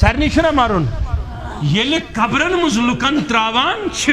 سارنی چھنا مارون یل قبرن مز لکن تراوان چھ.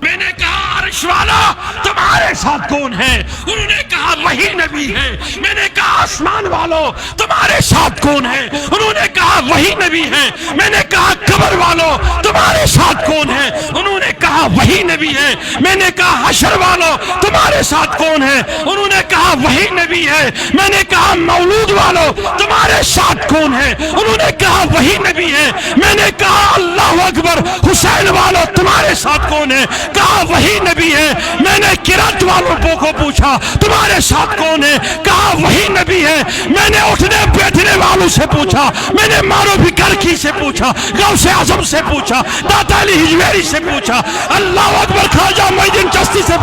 میں نے کہا عرش والا تمہارے ساتھ کون ہے؟ انہوں نے کہا وہی نبی ہے. میں نے کہا آسمان والوں تمہارے ساتھ کون ہے؟ انہوں نے کہا وہی نبی ہے. میں نے کہا قبر والوں تمہارے ساتھ کون ہے؟ انہوں نے کہا وہی نبی ہے. میں نے کہا حشر والوں تمہارے ساتھ کون ہے؟ انہوں نے کہا وہی نبی ہے. میں نے کہا مولود والوں تمہارے ساتھ کون ہے؟ انہوں نے کہا وہی نبی ہے. میں نے کہا اللہ اکبر حسین والوں تمہارے ساتھ کون ہے؟ کہا وہی نبی ہے. میں نے کرت والوں کو پوچھا تمہارے ساتھ کون ہے؟ کہا وہی نبی ہے. میں نے اٹھنے بیٹھنے والوں سے پوچھا, میں نے مارو بھی کرکی سے پوچھا, غوث اعظم سے پوچھا, داتا علی ہجویری سے پوچھا, اللہ اکبر خواجہ معین الدین چشتی سے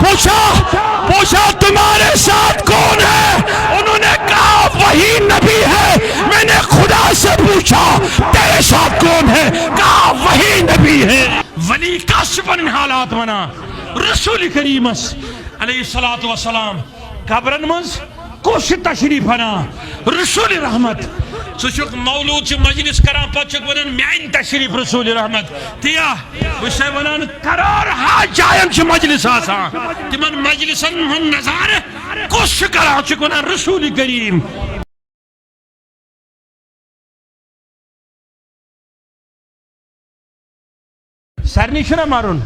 پوچھا تمہارے ساتھ کون ہے؟ انہوں نے کہا وہی نبی ہے. میں نے خدا سے پوچھا تیرے ساتھ کون ہے؟ کہا وہی نبی ہے. ولی کاشفن حالات منا رسول کریم علیہ الصلوۃ والسلام قبرن مز کوش تشریف ہنا رسول رحمت سوچک مولود چھ مجلس کران پچک ونن میان تشریف رسول رحمت تیا وشے ونن قرار ہا جائن چھ مجلس آسان تمن مجلسن ہن نظارہ کوش کران چھ ونن رسول کریم. سارنی چھنا مارون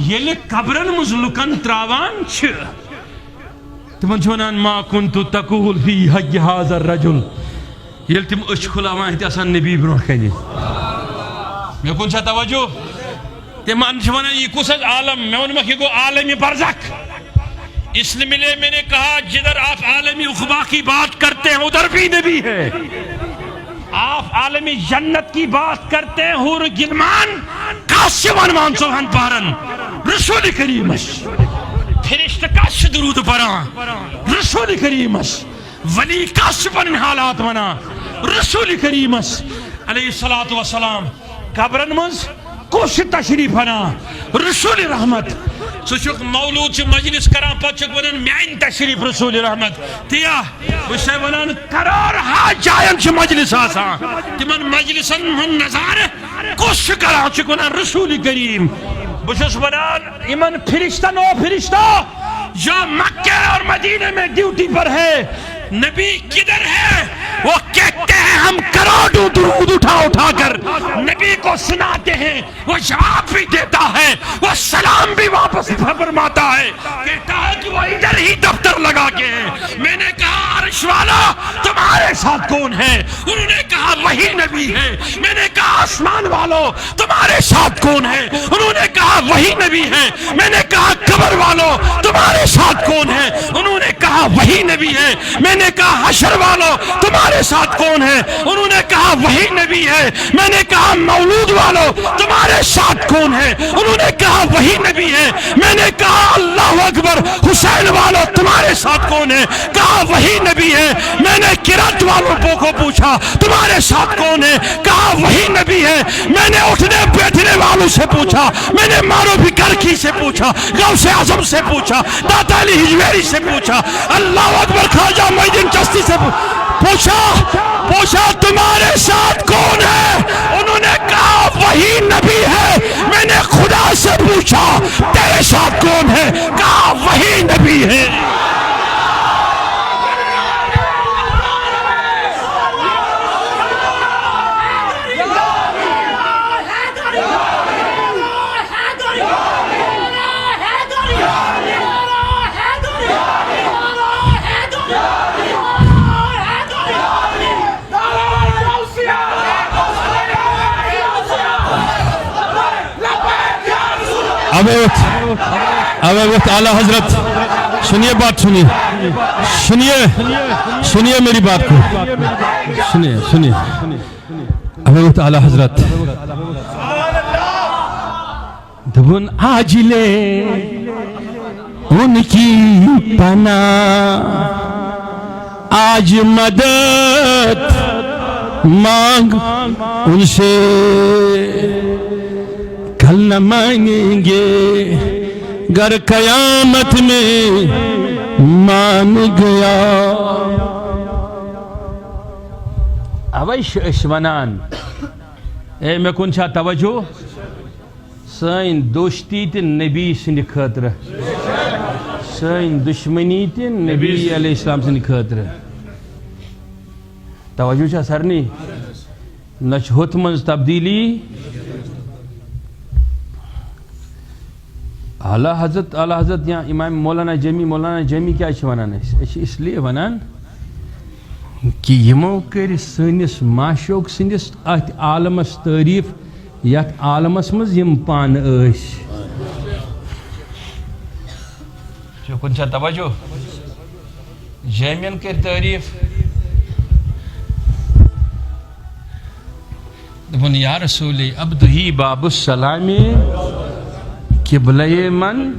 یل قبرن مز لکن تراوان چھ تمن چھونان ما کنت تقول فی حی هذا الرجل یل تم اچھ کھلاوان ہتی آسان نبی برو کنی میں کن سا توجہ تمن چھونان یہ کس عالم میں ان میں گو عالم برزخ اس لیے ملے. میں نے کہا جدھر آپ عالمی عقبہ کی بات کرتے ہیں ادھر بھی نبی ہے. آپ عالمی جنت کی بات کرتے ہیں حور گلمان قاسمان مانسوہن پارن رسول کریمش فرشت کاش درود پران رسول کریمش ولی کاشفن حالات منا رسول کریمش علیہ الصلوۃ والسلام قبرن مز کوش تشریف ہنا رسول رحمت سوچک مولود چھ مجلس کران پچک ونن میان تشریف رسول رحمت تیا وشے ونن قرار ہا جائن چھ مجلس آسان تمن مجلسن ہن نظارہ کوش کران چھ ونن رسول کریم. بچس ونان ایمن فرشتہ نو فرشتہ جو مکہ اور مدینہ میں ڈیوٹی پر ہے نبی کدھر ہے؟ وہ کہتے ہیں ہم کروڑوں درود اٹھا کر نبی کو سناتے ہیں. وہ جواب بھی دیتا ہے, وہ سلام بھی واپس فرماتا ہے, کہتا ہے کہ وہ ادھر ہی دفتر لگا کے ہیں. میں نے کہا عرش والا تمہارے ساتھ کون ہے؟ انہوں نے کہا وہی نبی ہے. میں نے کہا آسمان والوں تمہارے ساتھ کون ہے؟ انہوں نے کہا وہی نبی ہے. میں نے کہا قبر والوں تمہارے ساتھ کون ہے؟ انہوں نے کہا وہی نبی ہے. میں نے کہا حشر والوں تمہارے ساتھ کون ہے؟ انہوں نے کہا وہی نبی ہے. میں نے کہا مولود والوں تمہارے ساتھ کون ہے؟ انہوں نے کہا وہی نبی ہے. میں نے کہا اللہ اکبر حسین والوں تمہارے ساتھ کون ہے؟ کہا وہی نبی ہے. میں نے کرت والوں کو پوچھا تمہارے ساتھ کون ہے؟ کہا وہی نبی ہے. میں نے اٹھنے بیٹھنے والوں سے پوچھا, میں نے مارو بھی کرکی سے پوچھا, غوث اعظم سے پوچھا, داتا علی ہجویری سے پوچھا, اللہ اکبر خواجہ معین الدین چشتی سے پوچھا تمہارے ساتھ کون ہے؟ انہوں نے کہا وہی نبی ہے. میں نے خدا سے پوچھا تیرے ساتھ کون ہے؟ کہا وہی نبی ہے. اب وقت اعلیٰ حضرت سنیے بات, سنیے میری بات کو, سنیے اب وقت اعلیٰ حضرت دبن آج لے ان کی پناہ, آج مدد مانگ ان سے, کل نہ مانگیں گے گر قیامت میں مان گیا. اوش اش ونان اے میں کن چھا توجہ سین دوستی تی نبی سند خاطر سین دشمنی تی نبی علیہ السلام سند خاطر توجہ چھا سرنی نچ ہوت منز تبدیلی اعلی حضرت یا امام مولانا جمی کیا چھ ونان اس لیے ونان کہ یمو کر سنس معشوق سندس ات عالمس تعریف یت عالمس مز یم پان ایس کن چھا توجہ جیمین کر تعریف دپن یا رسول عبدہی باب السلام قبلہ من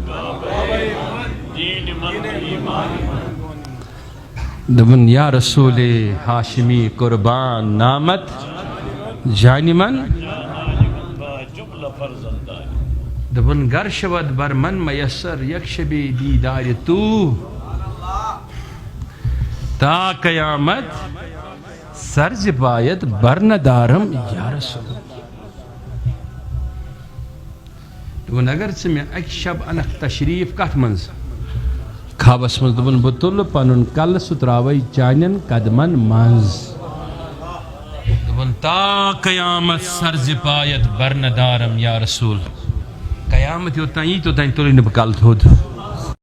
دپن یا رسول ہاشمی قربان نامت جانی من دپن گر شود بر من میسر یک شبی دیدار تو تا قیامت سرز پایت برندارم یا رسول دپن اگر سے میں اک شب انک تشریف کت منز خوابس مز دپن بہ تل پنن کل سہ تراوی چانین قدمن منز دپن تا قیامت سرز پایت برندارم یا رسول قیامت یوتان یہ توتان تلے نہ بہ کل تھود